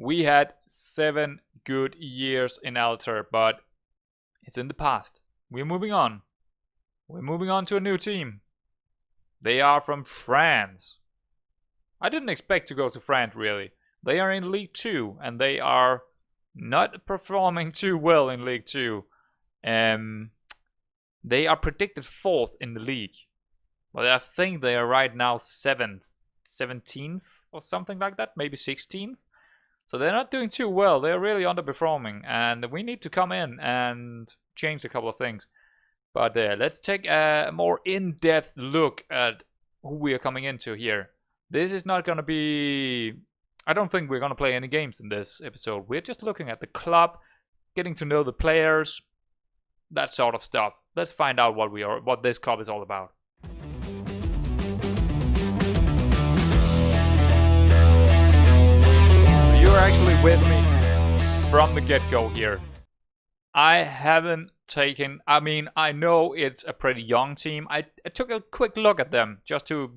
We had 7 good years in Alter, but it's in the past. We're moving on. We're moving on to a new team. They are from France. I didn't expect to go to France, really. They are in League 2, and they are not performing too well in League 2. They are predicted 4th in the league. Well, I think they are right now 7th, 17th or something like that, maybe 16th. So they're not doing too well. They're really underperforming, and we need to come in and change a couple of things. But let's take a more in-depth look at who we are coming into here. This is not going to be... I don't think we're going to play any games in this episode. We're just looking at the club, getting to know the players, that sort of stuff. Let's find out what this club is all about. You're actually with me from the get-go here. I haven't taken... I mean, I know it's a pretty young team. I took a quick look at them just to,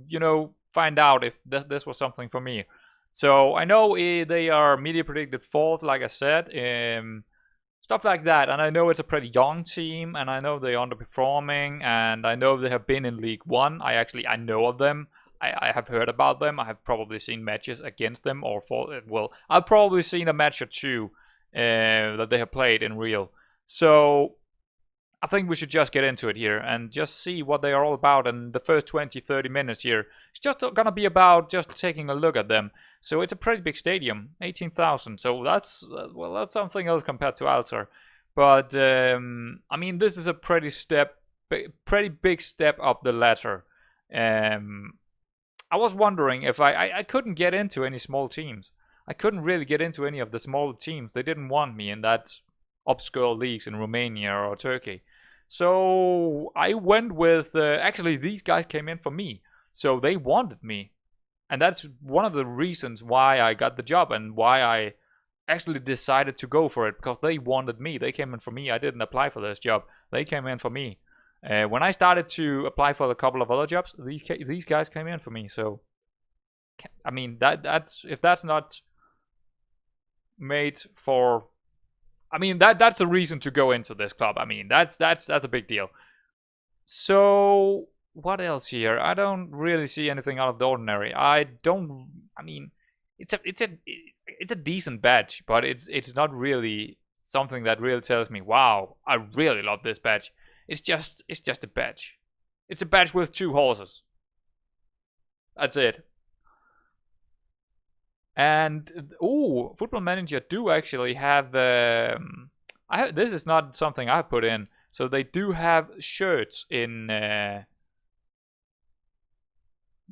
find out if this was something for me. So I know they are media predicted 4th, like I said. Stuff like that. And I know it's a pretty young team, and I know they're underperforming, and I know they have been in League 1. I know of them. I have heard about them. I have probably seen matches against them, or I've probably seen a match or two that they have played in real. So I think we should just get into it here and just see what they are all about. And the first 20-30 minutes here, it's just gonna be about just taking a look at them. So it's a pretty big stadium, 18,000. So that's something else compared to Alter. But I mean, this is a pretty big step up the ladder. I was wondering if I couldn't get into any small teams. I couldn't really get into any of the smaller teams. They didn't want me in that obscure leagues in Romania or Turkey. So I went with... actually, these guys came in for me. So they wanted me. And that's one of the reasons why I got the job and why I actually decided to go for it. Because they wanted me. They came in for me. I didn't apply for this job. They came in for me. When I started to apply for a couple of other jobs, these guys came in for me. So, I mean, that's if that's not made for... I mean, that's a reason to go into this club. I mean, that's a big deal. So, what else here? I don't really see anything out of the ordinary. I mean, it's a decent badge, but it's not really something that really tells me, wow, I really love this badge. It's just a badge. It's a badge with 2 horses. That's it. And Football Manager do actually have... this is not something I put in. So they do have shirts in...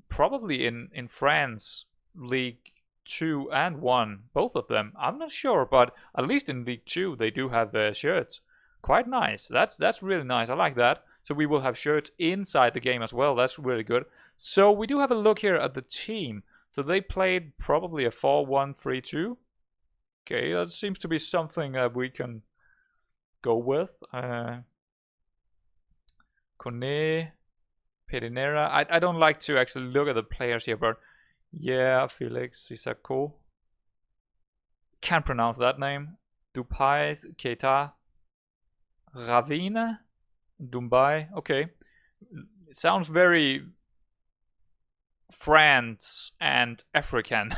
probably in France, League 2 and 1. Both of them. I'm not sure, but at least in League 2 they do have shirts. Quite nice. That's really nice. I like that. So we will have shirts inside the game as well. That's really good. So we do have a look here at the team. So they played probably a 4-1-3-2. Okay, that seems to be something that we can go with. Kone, Pedinera. I don't like to actually look at the players here, but yeah, Felix Sissako. Can't pronounce that name. Dupai, Keita, Ravina, Dumbai. Okay, it sounds very France and African.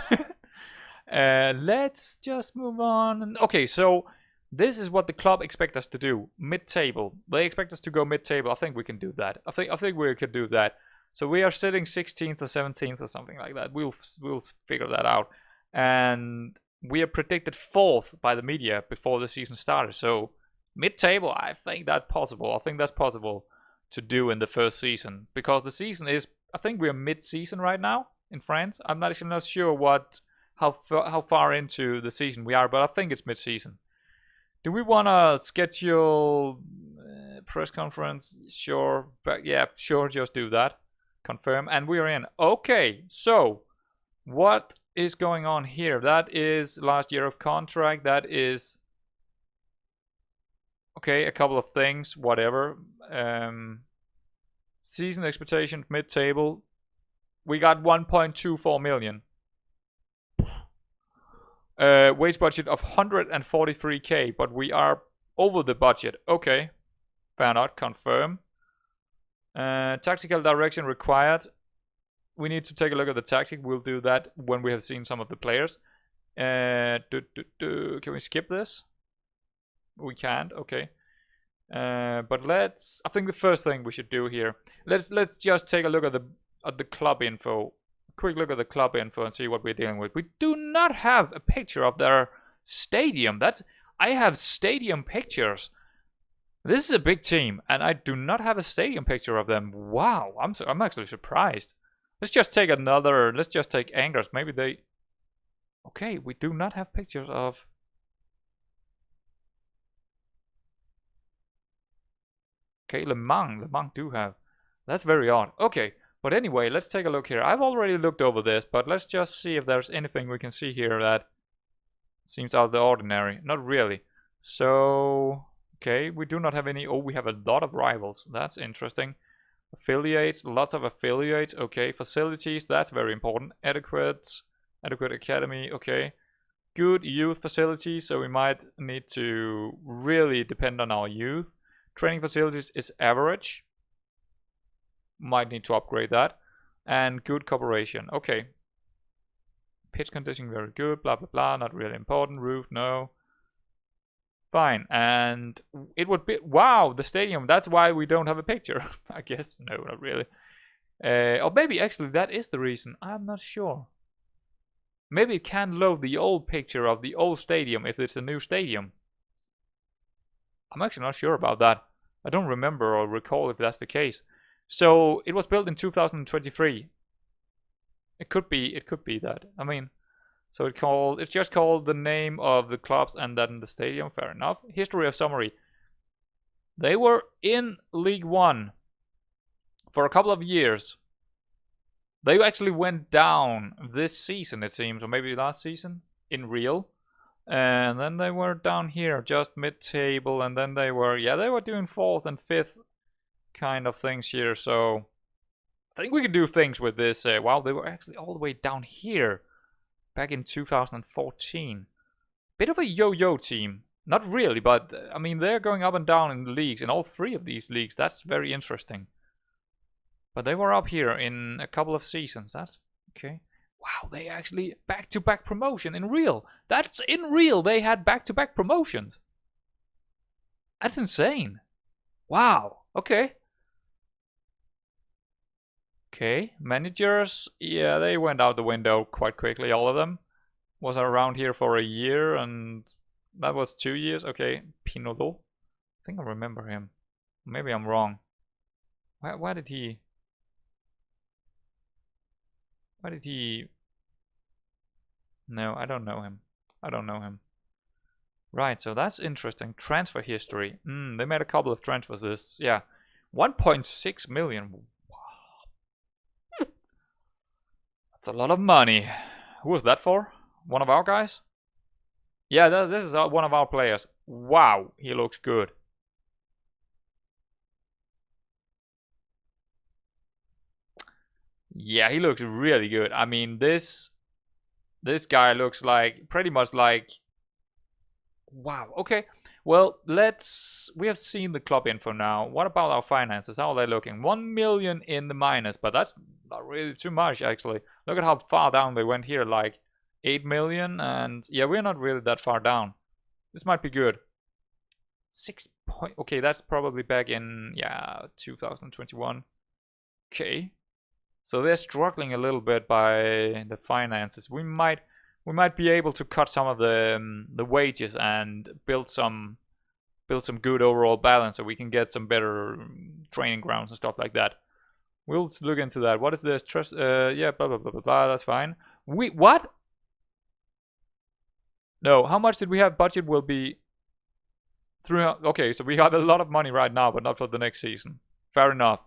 Let's just move on. Okay, so this is what the club expect us to do. Mid-table. They expect us to go mid-table. I think we can do that. I think we could do that. So we are sitting 16th or 17th or something like that. We'll figure that out. And we are predicted 4th by the media before the season started. So mid-table, I think that's possible. I think that's possible to do in the first season, because the season is... I think we're mid-season right now in France. I'm actually not sure how far into the season we are, but I think it's mid-season. Do we want to schedule press conference? Sure, but yeah, sure, just do that. Confirm, and we're in. Okay, so what is going on here? That is last year of contract. That is... okay, a couple of things, whatever. Season expectation, mid-table. We got 1.24 million. Wage budget of 143k, but we are over the budget. Okay, fair enough. Confirm. Tactical direction required. We need to take a look at the tactic. We'll do that when we have seen some of the players. Can we skip this? We can't. Okay. But let's. I think the first thing we should do here. Let's just take a look at the club info. Quick look at the club info and see what we're dealing with. We do not have a picture of their stadium. I have stadium pictures. This is a big team, and I do not have a stadium picture of them. Wow, I'm actually surprised. Let's just take another. Let's just take Angers. Maybe they. Okay, we do not have pictures of. Okay, Le Mans do have. That's very odd. Okay, but anyway, let's take a look here. I've already looked over this, but let's just see if there's anything we can see here that seems out of the ordinary. Not really. So, okay, we do not have any. Oh, we have a lot of rivals. That's interesting. Affiliates, lots of affiliates. Okay, facilities, that's very important. Adequate academy. Okay, good youth facilities. So we might need to really depend on our youth. Training facilities is average. Might need to upgrade that. And good cooperation. Okay. Pitch conditioning, very good. Blah, blah, blah. Not really important. Roof, no. Fine. And it would be... Wow, the stadium. That's why we don't have a picture. I guess. No, not really. Or maybe actually that is the reason. I'm not sure. Maybe it can load the old picture of the old stadium if it's a new stadium. I'm actually not sure about that. I don't remember or recall if that's the case. So it was built in 2023. It could be that. I mean, so it's just called the name of the clubs and then the stadium. Fair enough. History of summary. They were in League One for a couple of years. They actually went down this season, it seems, or maybe last season in real. And then they were down here, just mid-table, and then they were doing 4th and 5th kind of things here, so I think we can do things with this. Wow, they were actually all the way down here back in 2014. Bit of a yo-yo team. Not really, but I mean, they're going up and down in the leagues, in all 3 of these leagues. That's very interesting. But they were up here in a couple of seasons. That's okay. Wow, they actually back-to-back promotion in real. That's in real. They had back-to-back promotions. That's insane. Wow. Okay. Okay. Managers. Yeah, they went out the window quite quickly. All of them. Was around here for a year, and that was 2 years. Okay. Pinolo. I think I remember him. Maybe I'm wrong. Why did he... Why did he... No, I don't know him. I don't know him. Right, so that's interesting. Transfer history. They made a couple of transfers this. Yeah. 1.6 million. Wow. That's a lot of money. Who was that for? One of our guys? Yeah, this is one of our players. Wow, he looks good. Yeah, he looks really good. I mean, this guy looks like pretty much like... Wow, okay. Well, we have seen the club info now. What about our finances? How are they looking? 1 million in the minus, but that's not really too much, actually. Look at how far down they went here, like 8 million, and yeah, we're not really that far down. This might be good. 6 point... Okay, that's probably back in, yeah, 2021. Okay. So they're struggling a little bit by the finances. We might be able to cut some of the wages and build some good overall balance, so we can get some better training grounds and stuff like that. We'll look into that. What is this? Trust? Yeah, blah blah blah blah blah. That's fine. What? No. How much did we have? Budget will be 300. Okay, so we have a lot of money right now, but not for the next season. Fair enough.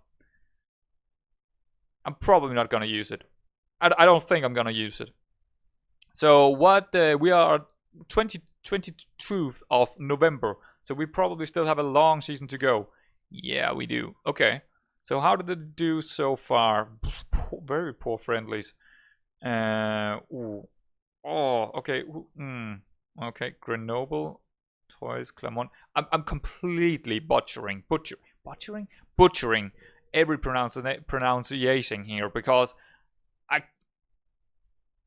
I'm probably not gonna use it. I don't think I'm gonna use it. So what? We are 22nd of November. So we probably still have a long season to go. Yeah, we do. Okay. So how did it do so far? Very poor friendlies. Ooh. Oh, okay. Okay, Grenoble, Troyes, Clermont. I'm completely butchering every pronunciation here because I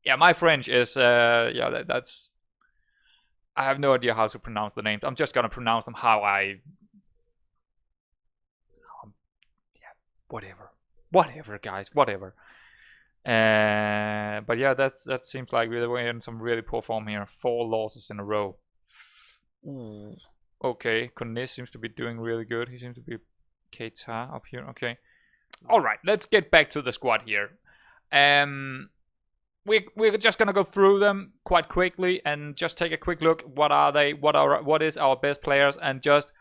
yeah, my French is yeah, that's I have no idea how to pronounce the names. I'm just gonna pronounce them how I yeah, whatever, guys, whatever. But yeah, that seems like we're in some really poor form here. 4 losses in a row. Ooh. Okay, Kone seems to be doing really good. He seems to be Keita up here. Okay. All right, let's get back to the squad here. We're just gonna go through them quite quickly and just take a quick look. What are they? What is our best players? And just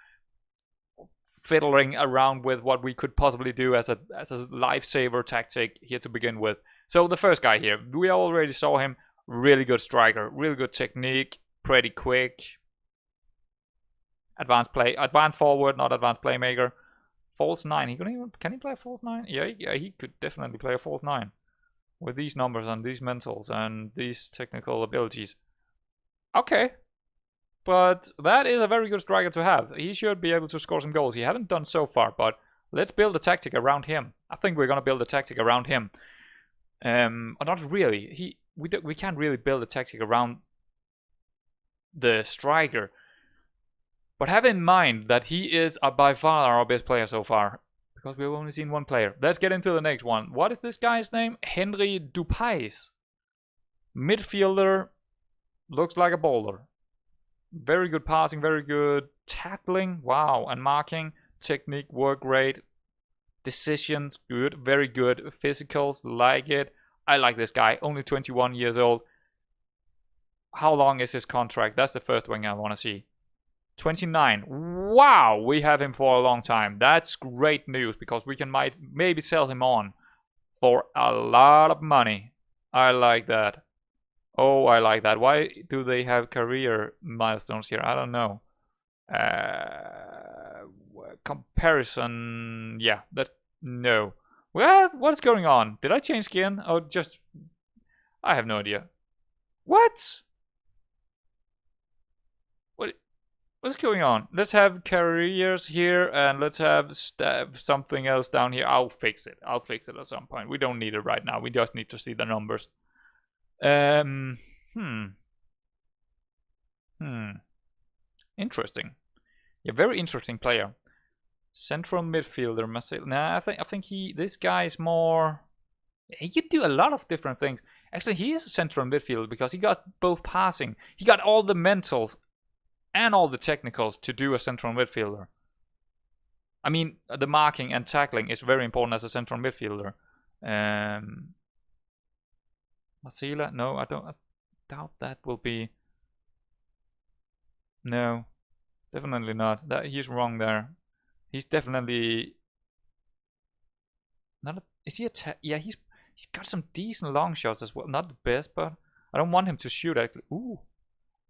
fiddling around with what we could possibly do as a lifesaver tactic here to begin with. So the first guy here, we already saw him. Really good striker, really good technique, pretty quick. Advanced forward, not advanced playmaker. False 9. Can he play false 9? Yeah, he could definitely play a false 9 with these numbers and these mentals and these technical abilities. Okay, but that is a very good striker to have. He should be able to score some goals. He hasn't done so far, but let's build a tactic around him. I think we're gonna build a tactic around him. Or not really. We can't really build a tactic around the striker. But have in mind that he is by far our best player so far. Because we've only seen one player. Let's get into the next one. What is this guy's name? Henry Dupais. Midfielder. Looks like a bowler. Very good passing, very good tackling. Wow. And marking. Technique, work rate. Decisions, good. Very good. Physicals, like it. I like this guy. Only 21 years old. How long is his contract? That's the first thing I want to see. 29. Wow, we have him for a long time. That's great news because we can maybe sell him on for a lot of money. I like that. Oh, I like that. Why do they have career milestones here? I don't know. Comparison. Yeah, that's no. Well, what's going on? Did I change skin? Or just... I have no idea. What? What's going on? Let's have careers here and let's have something else down here. I'll fix it. I'll fix it at some point. We don't need it right now. We just need to see the numbers. Interesting. Yeah, very interesting player. Central midfielder. Nah, I think this guy is more... He could do a lot of different things. Actually, he is a central midfielder because he got both passing. He got all the mentals and all the technicals to do a central midfielder. I mean, the marking and tackling is very important as a central midfielder. Masila? No, I doubt that will be... No, definitely not. He's wrong there. He's definitely... Is he yeah, he's got some decent long shots as well. Not the best, but I don't want him to shoot actually. Ooh,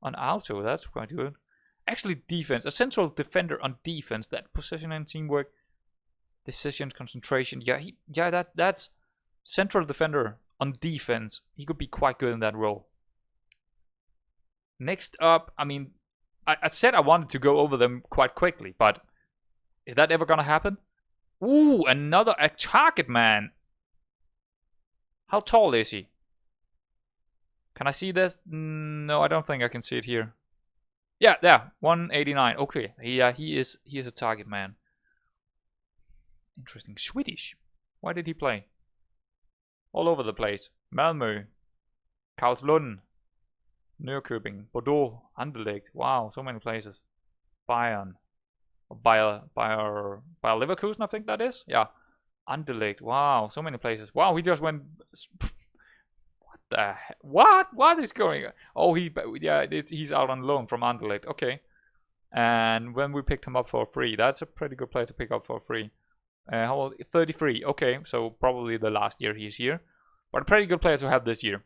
on auto, that's quite good. Actually, defense. A central defender on defense. That position and teamwork, decision, concentration. Yeah, that's central defender on defense. He could be quite good in that role. Next up, I mean, I said I wanted to go over them quite quickly, but is that ever gonna happen? Ooh, another target man. How tall is he? Can I see this? No, I don't think I can see it here. Yeah, there, 189. Okay, yeah, he is a target man. Interesting. Swedish. Why did he play? All over the place. Malmö, Karlslund, Norrköping, Bordeaux, Anderlecht. Wow, so many places. Bayern, Bayer Leverkusen, I think that is. Yeah, Anderlecht. Wow, so many places. Wow, he just went. What is going on? Oh, he's out on loan from Anderlecht. Okay. And when we picked him up for free, that's a pretty good player to pick up for free. How old? 33. Okay, so probably the last year he's here. But a pretty good player to have this year.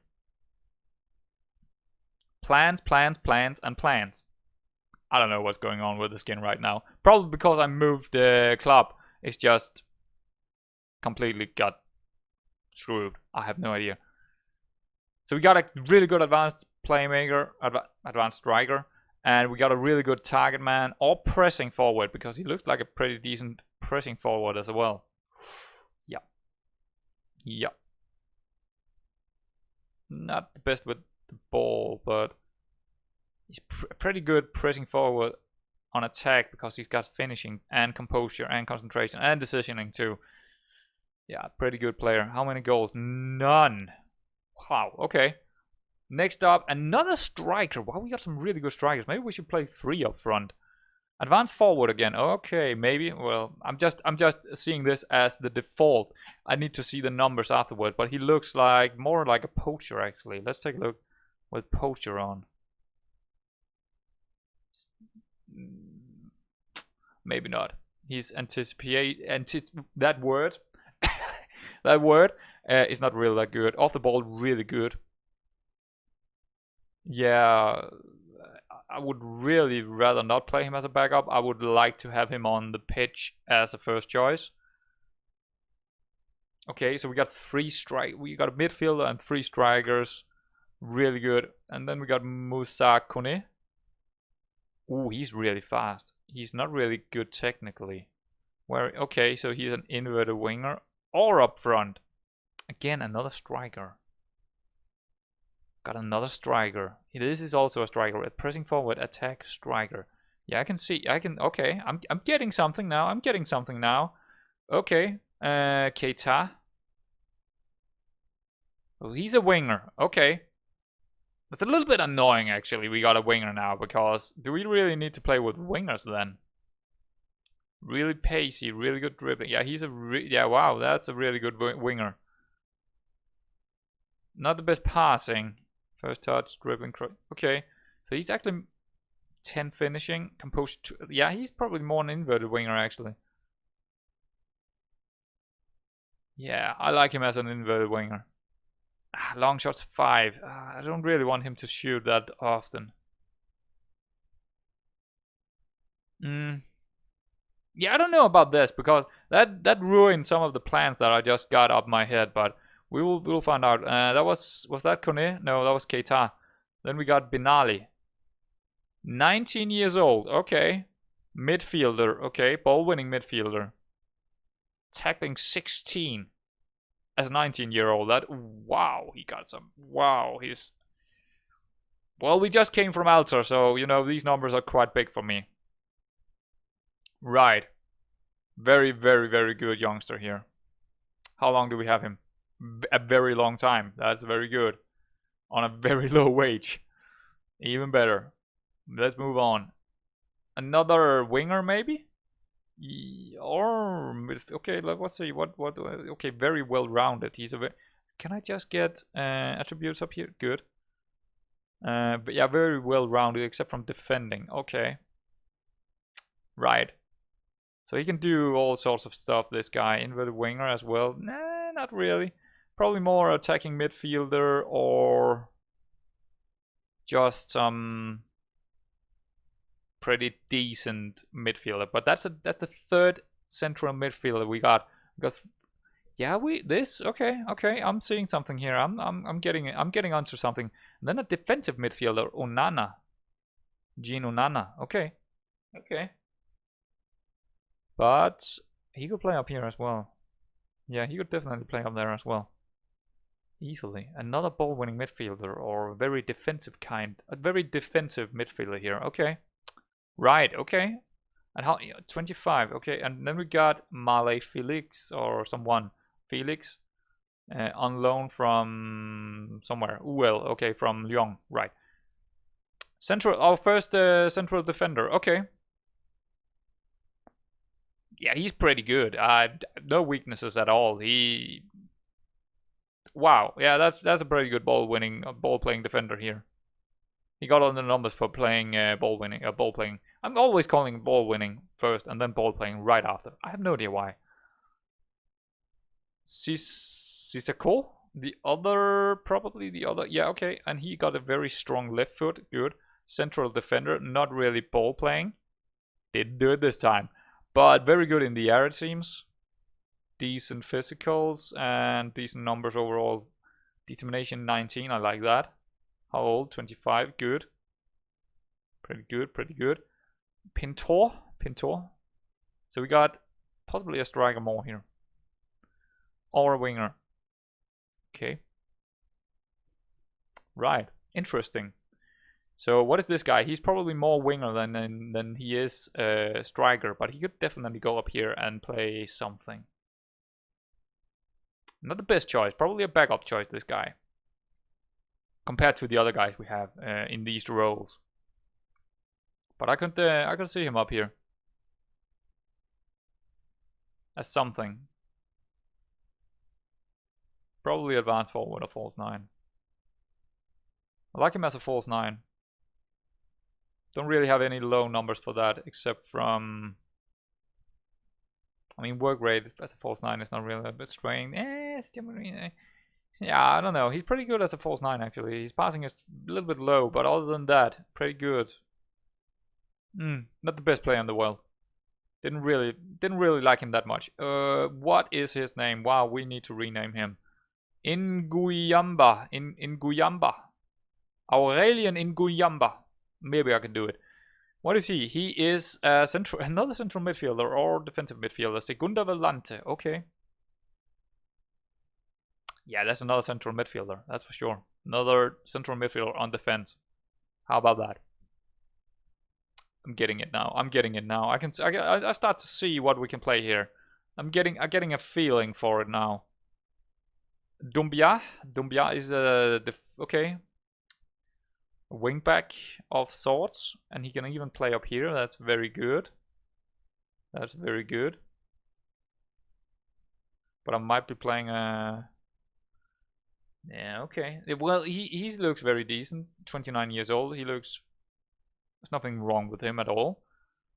Plans. I don't know what's going on with the skin right now. Probably because I moved the club. It's just completely got screwed. I have no idea. So we got a really good advanced playmaker, advanced striker, and we got a really good target man or pressing forward, because he looks like a pretty decent pressing forward as well. Yeah. Yeah. Not the best with the ball, but he's pretty good pressing forward on attack, because he's got finishing and composure and concentration and decisioning too. Yeah, pretty good player. How many goals? None. Wow, okay. Next up, another striker. Wow, we got some really good strikers. Maybe we should play 3 up front. Advanced forward again. Okay, maybe. Well, I'm just seeing this as the default. I need to see the numbers afterward, but he looks like more like a poacher actually. Let's take a look with poacher on. Maybe not. He's that word. That word is not really that good. Off the ball, really good. Yeah, I would really rather not play him as a backup. I would like to have him on the pitch as a first choice. Okay, so we got we got a midfielder and 3 strikers. Really good. And then we got Musa Kone. Ooh, he's really fast. He's not really good technically. Okay, so he's an inverted winger or up front. Again, another striker. Got another striker. This is also a striker. A pressing forward, attack, striker. Yeah, I can see. Okay, I'm getting something now. I'm getting something now. Okay, Keita. Oh, he's a winger. Okay. It's a little bit annoying actually. We got a winger now, because do we really need to play with wingers then? Really pacey, really good dribbling. Yeah, he's yeah. Wow, that's a really good winger. Not the best passing. First touch, dribbling. Okay, so he's actually 10 finishing, composure. Yeah, he's probably more an inverted winger actually. Yeah, I like him as an inverted winger. Long shots 5. I don't really want him to shoot that often. Yeah, I don't know about this, because that ruined some of the plans that I just got up my head, but we'll find out. Was that Kone? No, that was Keita. Then we got Binali. 19 years old. Okay. Midfielder. Okay, ball winning midfielder. Tackling 16 as a 19-year-old. Wow, he got some. Wow, well, we just came from Alter, so you know these numbers are quite big for me. Right. Very, very, very good youngster here. How long do we have him? A very long time. That's very good. On a very low wage. Even better. Let's move on. Another winger, maybe? Or okay, let's see. Okay, very well rounded. Can I just get attributes up here? Good. But yeah, very well rounded, except from defending. Okay. Right. So he can do all sorts of stuff, this guy. Inverted winger as well. Nah, not really. Probably more attacking midfielder, or just some pretty decent midfielder. But that's the 3rd central midfielder we got. Yeah, okay. I'm seeing something here. I'm getting onto something. And then a defensive midfielder, Onana. Jean Onana. Okay. But he could play up here as well. Yeah, he could definitely play up there as well. Easily. Another ball-winning midfielder, or a very defensive midfielder here. Okay. Right, okay. And how 25, okay. And then we got Malay Felix, or someone. Felix. On loan from somewhere. Well, okay, from Lyon. Right. Our first central defender. Okay. Yeah, he's pretty good. No weaknesses at all. Wow. Yeah, that's a pretty good ball playing defender here. He got all the numbers for playing ball playing. I'm always calling ball winning first and then ball playing right after. I have no idea why. Sissoko? Probably the other. Yeah, okay. And he got a very strong left foot. Good. Central defender. Not really ball playing. Didn't do it this time. But very good in the air, it seems. Decent physicals and decent numbers overall. Determination 19, I like that. How old? 25, good. Pretty good, pretty good. Pintor. So we got possibly a striker more here. Or a winger. Okay. Right, interesting. So what is this guy? He's probably more winger than he is striker, but he could definitely go up here and play something. Not the best choice, probably a backup choice, this guy. Compared to the other guys we have in these roles. But I could see him up here. As something. Probably advanced forward or false 9. I like him as a false 9. Don't really have any low numbers for that, except from... I mean, work rate as a false 9 is not really a bit strength. Yeah, I don't know. He's pretty good as a false 9, actually. His passing is a little bit low, but other than that, pretty good. Not the best player in the world. Didn't really like him that much. What is his name? Wow, we need to rename him. Nguyamba. Nguyamba. Aurelien Nguyamba. Maybe I can do it. What is he? He is another central midfielder or defensive midfielder. Segunda Volante. Okay. Yeah, that's another central midfielder. That's for sure. Another central midfielder on defense. How about that? I'm getting it now. I start to see what we can play here. I'm getting a feeling for it now. Dumbia is okay. A wingback of sorts, and he can even play up here. That's very good. That's very good. But I might be playing a... Yeah, okay. Well, he looks very decent. 29 years old. He looks... There's nothing wrong with him at all.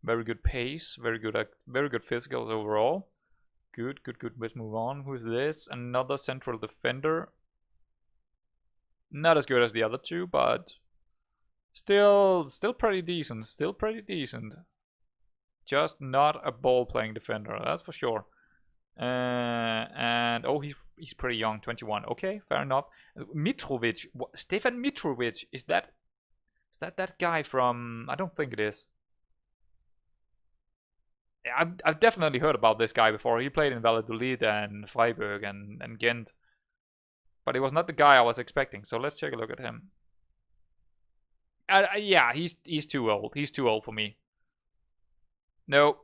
Very good pace. Very good physicals overall. Good. Let's move on. Who's this? Another central defender. Not as good as the other two, but still pretty decent. Just not a ball-playing defender, that's for sure. And oh, he's pretty young, 21. Okay, fair enough. Mitrovic, Stefan Mitrovic, is that guy from? I don't think it is. I've definitely heard about this guy before. He played in Valladolid and Freiburg and Ghent, but it was not the guy I was expecting. So let's take a look at him. Yeah, he's too old. He's too old for me. No,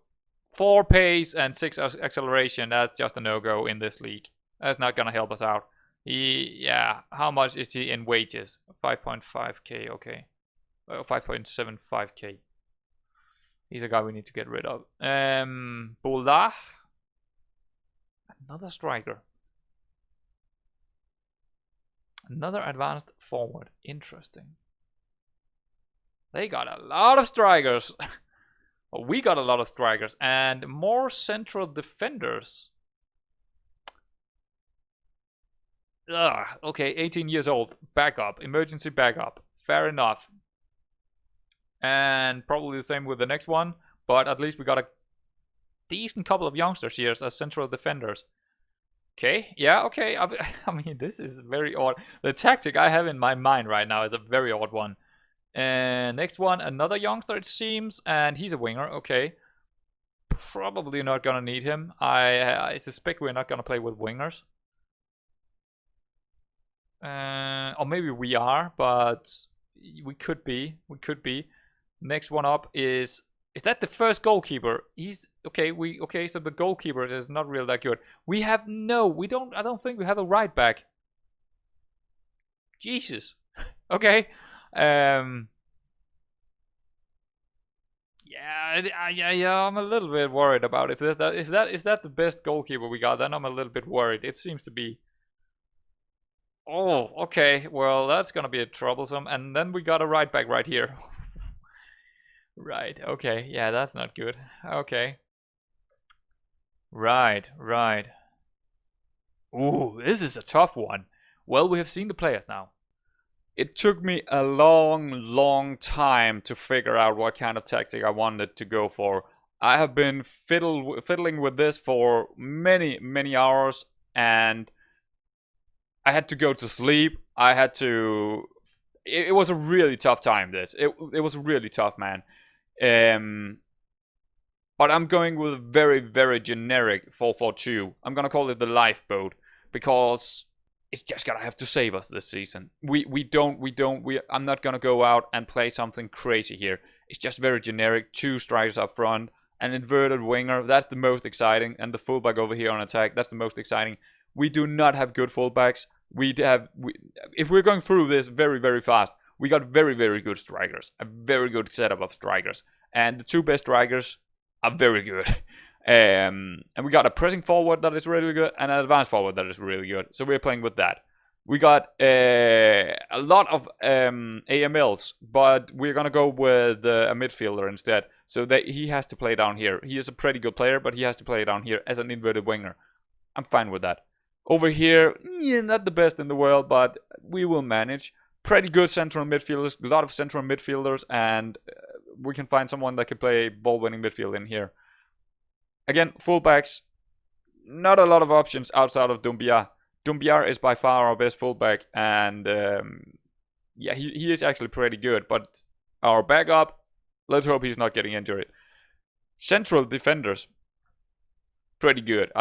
4 pace and 6 acceleration. That's just a no-go in this league. That's not gonna help us out. Yeah. How much is he in wages? 5.5k. Okay. 5.75k. He's a guy we need to get rid of. Boulda. Another striker. Another advanced forward. Interesting. They got a lot of strikers. We got a lot of strikers and more central defenders. Okay, 18 years old. Backup. Emergency backup. Fair enough. And probably the same with the next one. But at least we got a decent couple of youngsters here as central defenders. Okay, yeah, okay. I mean, this is very odd. The tactic I have in my mind right now is a very odd one. And next one, another youngster it seems, and he's a winger. Okay, probably not gonna need him. I suspect we're not gonna play with wingers. Or maybe we are, but we could be. Next one up is that the first goalkeeper? He's okay. Okay. So the goalkeeper is not really that good. We don't. I don't think we have a right back. Jesus. Okay. Yeah. I'm a little bit worried about if that is the best goalkeeper we got. Then I'm a little bit worried. It seems to be. Oh, okay. Well, that's gonna be troublesome. And then we got a right back right here. Right. Okay. Yeah, that's not good. Okay. Right. Ooh, this is a tough one. Well, we have seen the players now. It took me a long time to figure out what kind of tactic I wanted to go for. I have been fiddling with this for many hours, and I had to go to sleep. I had to. It was a really tough time. It was really tough, man. Um, but I'm going with a very, very generic 442. I'm gonna call it the lifeboat because it's just gonna have to save us this season. I'm not gonna go out and play something crazy here. It's just very generic. 2 strikers up front, an inverted winger. That's the most exciting, and the fullback over here on attack. That's the most exciting. We do not have good fullbacks. If we're going through this very, very fast, we got very, very good strikers. A very good setup of strikers, and the 2 best strikers are very good. And we got a pressing forward that is really good and an advanced forward that is really good. So we're playing with that. We got a lot of AMLs, but we're gonna go with a midfielder instead. So that he has to play down here. He is a pretty good player, but he has to play down here as an inverted winger. I'm fine with that. Over here, yeah, not the best in the world, but we will manage. Pretty good central midfielders, a lot of central midfielders, and we can find someone that can play ball-winning midfield in here. Again, fullbacks, not a lot of options outside of Doumbia. Doumbia is by far our best fullback, and yeah, he is actually pretty good. But our backup, let's hope he's not getting injured. Central defenders, pretty good.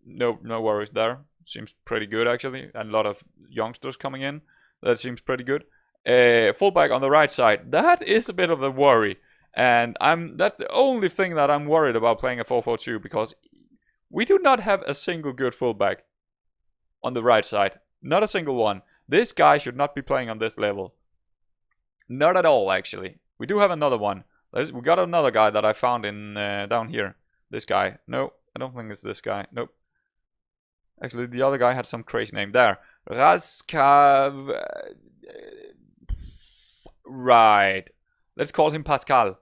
No worries there. Seems pretty good actually, and a lot of youngsters coming in. That seems pretty good. Fullback on the right side, that is a bit of a worry, and that's the only thing that I'm worried about playing a 4-4-2 because we do not have a single good fullback on the right side. Not a single one. This guy should not be playing on this level. Not at all, actually. We do have another one. We got another guy that I found in down here. This guy. No, I don't think it's this guy. Nope. Actually, the other guy had some crazy name there. Raskav. Right. Let's call him Pascal.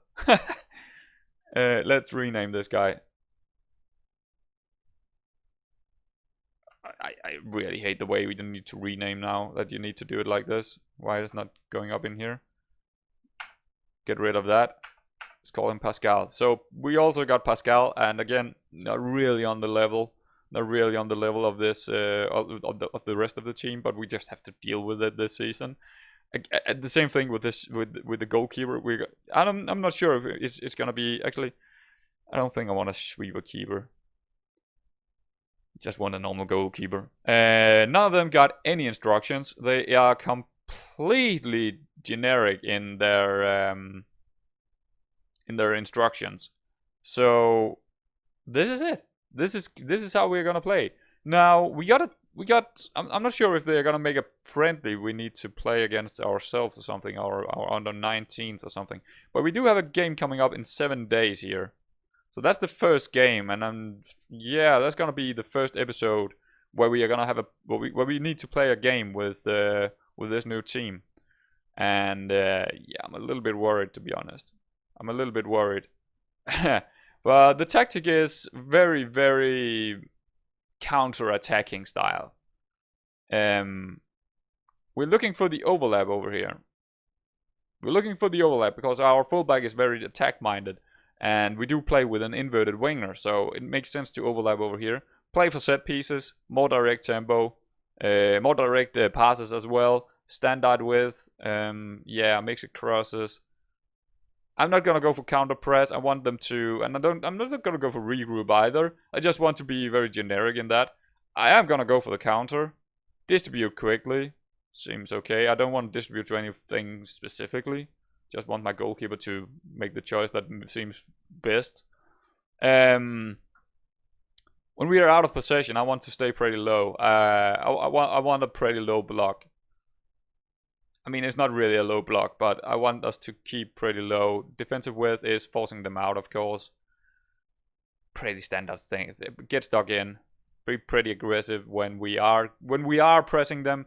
Let's rename this guy. I really hate the way we don't need to rename now. That you need to do it like this. Why is it not going up in here? Get rid of that. Let's call him Pascal. So we also got Pascal, and again, not really on the level. Not really on the level of this of the rest of the team, but we just have to deal with it this season. The same thing with this with the goalkeeper. I'm not sure if it's gonna be actually. I don't think I want a sweeper keeper. Just want a normal goalkeeper. None of them got any instructions. They are completely generic in their instructions. So this is it. This is how we're gonna play. Now we got. I'm not sure if they're gonna make a friendly. We need to play against ourselves or something, or under 19th or something. But we do have a game coming up in 7 days here. So that's the first game, and yeah, that's gonna be the first episode where we are gonna have where we need to play a game with this new team. And yeah, I'm a little bit worried, to be honest. I'm a little bit worried. But the tactic is very, very counter-attacking style. We're looking for the overlap over here. We're looking for the overlap because our fullback is very attack-minded. And we do play with an inverted winger, so it makes sense to overlap over here. Play for set pieces, more direct tempo, more direct passes as well. Standard width, yeah, mixed crosses. I'm not gonna go for counter press. I want them to, and I'm not gonna go for regroup either. I just want to be very generic in that. I am gonna go for the counter, distribute quickly. Seems okay. I don't want to distribute to anything specifically. Just want my goalkeeper to make the choice that seems best. When we are out of possession, I want to stay pretty low. I want a pretty low block. I mean, it's not really a low block, but I want us to keep pretty low. Defensive width is forcing them out, of course. Pretty standard thing. Get stuck in. Be pretty aggressive when we are pressing them.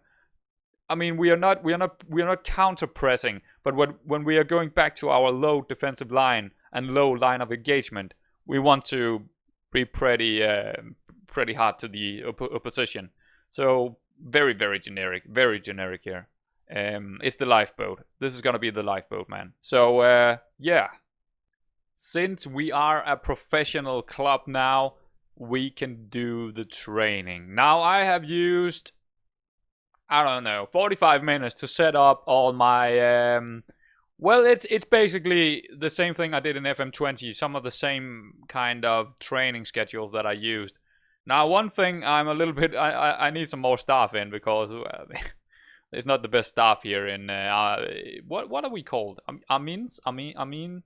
I mean, we are not counter pressing, but when we are going back to our low defensive line and low line of engagement, we want to be pretty hard to the opposition. So very generic here. It's the lifeboat. This is gonna be the lifeboat, man. So yeah, since we are a professional club now, we can do the training. Now I have used I don't know, 45 minutes to set up all my well, it's basically the same thing I did in FM20, some of the same kind of training schedules that I used. Now, one thing I'm a little bit, I need some more staff in because it's not the best staff here in, what are we called? Amiens? Amiens?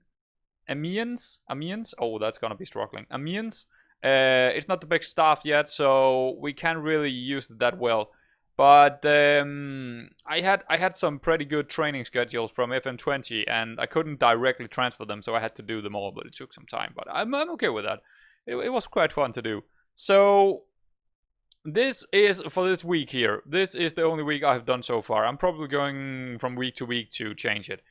Oh, that's gonna be struggling. Amiens? It's not the big staff yet, so we can't really use it that well. But I had some pretty good training schedules from FM20, and I couldn't directly transfer them, so I had to do them all. But it took some time. But I'm okay with that. It was quite fun to do. So this is for this week here. This is the only week I've done so far. I'm probably going from week to week to change it.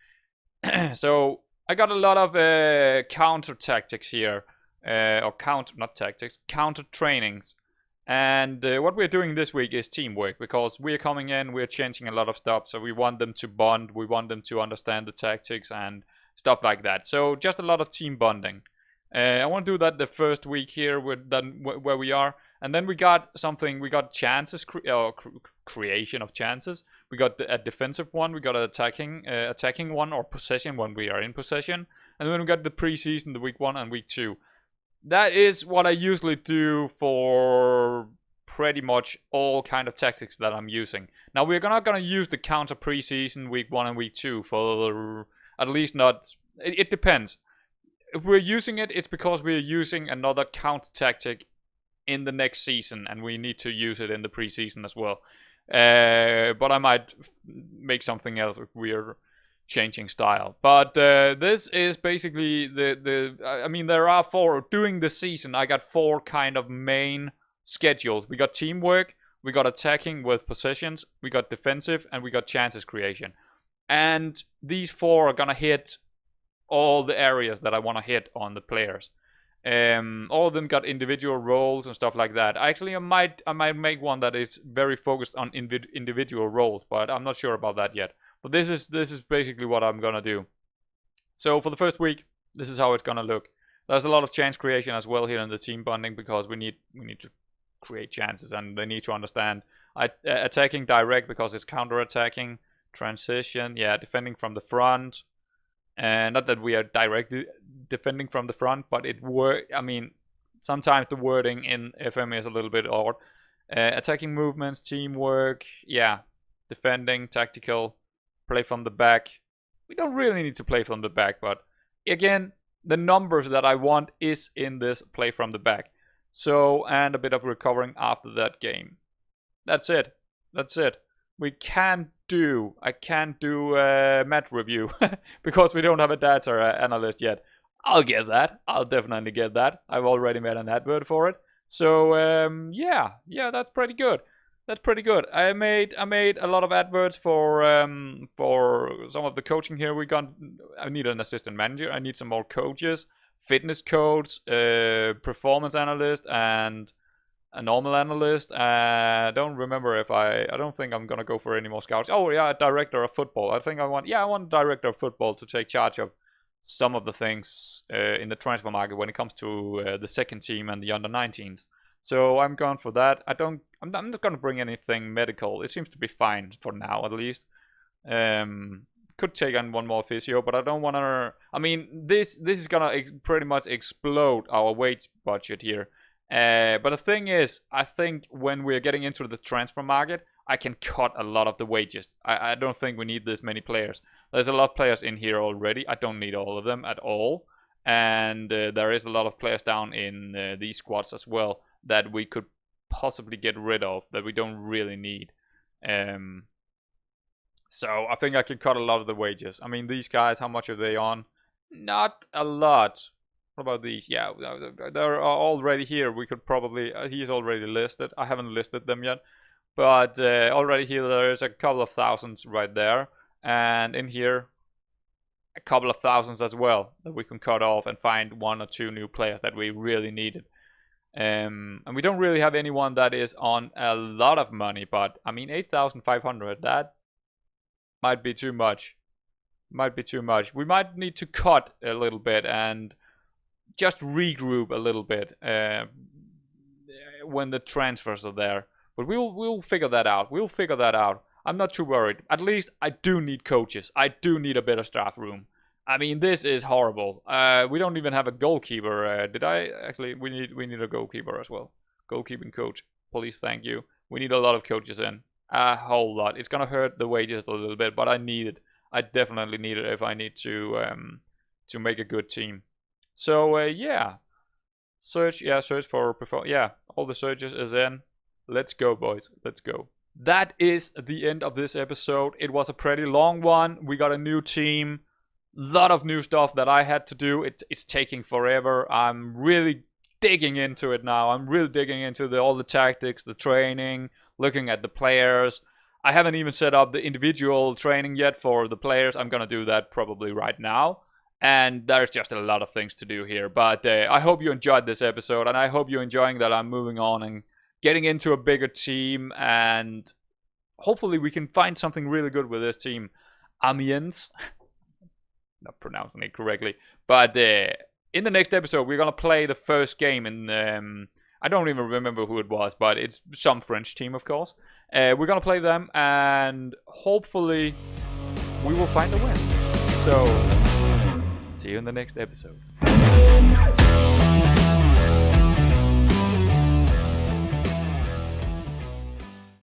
So I got a lot of counter tactics here, or counter trainings. And what we're doing this week is teamwork, because we're coming in, we're changing a lot of stuff, so we want them to bond, we want them to understand the tactics and stuff like that. So just a lot of team bonding. I want to do that the first week here where we are. And then we got something, we got chances, creation of chances. We got a defensive one, we got an attacking one, or possession when we are in possession. And then we got the preseason, the week 1 and week 2. That is what I usually do for pretty much all kind of tactics that I'm using. Now, we're not going to use the counter preseason week 1 and week 2 for at least not... It depends. If we're using it, it's because we're using another counter tactic in the next season, and we need to use it in the preseason as well. But I might make something else if we're changing style. But this is basically I mean, there are 4 during the season. I got 4 kind of main schedules. We got teamwork, we got attacking with possessions, we got defensive, and we got chances creation. And these 4 are gonna hit all the areas that I want to hit on the players. All of them got individual roles and stuff like that. Actually, I might make one that is very focused on individual roles, but I'm not sure about that yet. But this is basically what I'm gonna do. So for the first week, this is how it's gonna look. There's a lot of chance creation as well here in the team bonding, because we need to create chances, and they need to understand attacking direct because it's counter attacking, transition, yeah, defending from the front. And not that we are directly defending from the front, but I mean, sometimes the wording in FM is a little bit odd. Attacking movements, teamwork, yeah, defending, tactical, play from the back. We don't really need to play from the back, but again, the numbers that I want is in this play from the back. So, and a bit of recovering after that game. That's it. That's it. I can't do a match review because we don't have a data analyst yet. I'll get that. I'll definitely get that. I've already made an advert for it. So yeah, that's pretty good. That's pretty good. I made a lot of adverts for some of the coaching here. I need an assistant manager. I need some more coaches, fitness coach, performance analyst, and a normal analyst. I don't remember if I don't think I'm gonna go for any more scouts. Oh yeah, a director of football. I want a director of football to take charge of some of the things in the transfer market when it comes to the second team and the under-19s. So I'm going for that. I'm not gonna bring anything medical. It seems to be fine for now, at least. Could take on one more physio, but I don't want to. I mean, this is gonna pretty much explode our wage budget here. But the thing is, I think when we're getting into the transfer market, I can cut a lot of the wages. I don't think we need this many players. There's a lot of players in here already. I don't need all of them at all. And there is a lot of players down in these squads as well that we could possibly get rid of, that we don't really need. So I think I can cut a lot of the wages. I mean, these guys, how much are they on? Not a lot. What about these? Yeah, they're already here. We could probably... he's already listed. I haven't listed them yet. But already here, there's a couple of thousands right there. And in here, a couple of thousands as well that we can cut off and find 1 or 2 new players that we really needed. And we don't really have anyone that is on a lot of money. But, I mean, 8,500, that might be too much. Might be too much. We might need to cut a little bit and just regroup a little bit when the transfers are there. But we'll figure that out. We'll figure that out. I'm not too worried. At least I do need coaches. I do need a better staff room. I mean, this is horrible. We don't even have a goalkeeper. Did I actually? We need a goalkeeper as well. Goalkeeping coach. Please, thank you. We need a lot of coaches in. A whole lot. It's gonna hurt the wages a little bit, but I need it. I definitely need it if I need to make a good team. So yeah, search for yeah, all the searches is in. Let's go, boys. Let's go. That is the end of this episode. It was a pretty long one. We got a new team. Lot of new stuff that I had to do. It's taking forever. I'm really digging into it now. I'm really digging into all the tactics, the training, looking at the players. I haven't even set up the individual training yet for the players. I'm gonna do that probably right now. And there's just a lot of things to do here. But I hope you enjoyed this episode, and I hope you're enjoying that I'm moving on and getting into a bigger team, and hopefully we can find something really good with this team. Amiens. Not pronouncing it correctly. But in the next episode, we're going to play the first game in... I don't even remember who it was, but it's some French team, of course. We're going to play them, and hopefully we will find a win. So, see you in the next episode.